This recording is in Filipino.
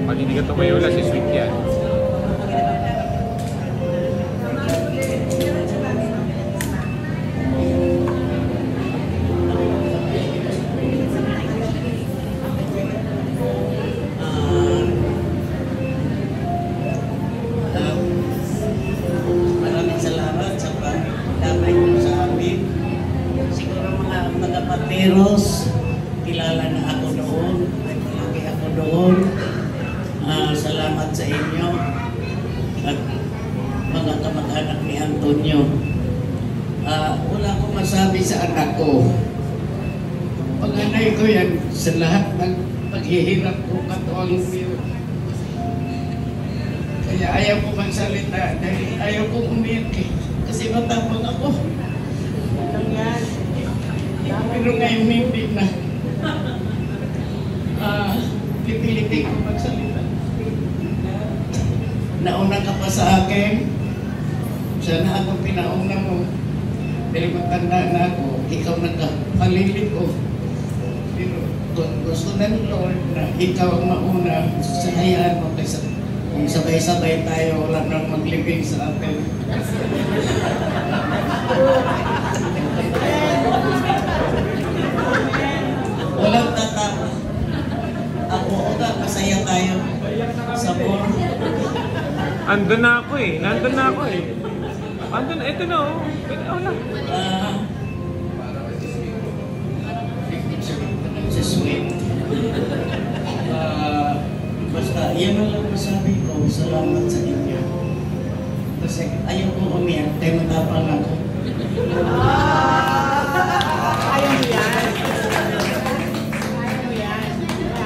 Pag hindi ka tumayo lang, si sweet yan. Maraming salamat sa pagdamay mo sa amin. Siguro mga pateros, kilala na ako doon, naglalaki ako doon. Salamat sa inyo at mga kamag-anak ni Antonio. Wala akong masabi sa anak ko. Panganay ko yan sa lahat ng paghihirap ko katuwang umiyak. Kaya ayaw ko magsalita dahil ayaw ko umiyak eh. Kasi matapang ako. Pero ngayon hindi na. Pipilitin ko magsalita. Nauna ka pa sa akin. Sana ako pinauna mo. Dahil matanda na ako, ikaw nagkapalilig ko. Pero gusto ng Lord na ikaw ang mauna, sasayaan mo kasi kung sabay-sabay tayo, wala nang maglibing sa atin. Walang tatawa. Ako uga, masaya tayo sa board. Andun na ako eh. Nandun na ako eh. Andun, ito na oh. Wala. Si sweet. Basta, yan ang lang masabi ko. Salamat sa inyo. Kasi ayaw ko umiyak, kaya matapang ako.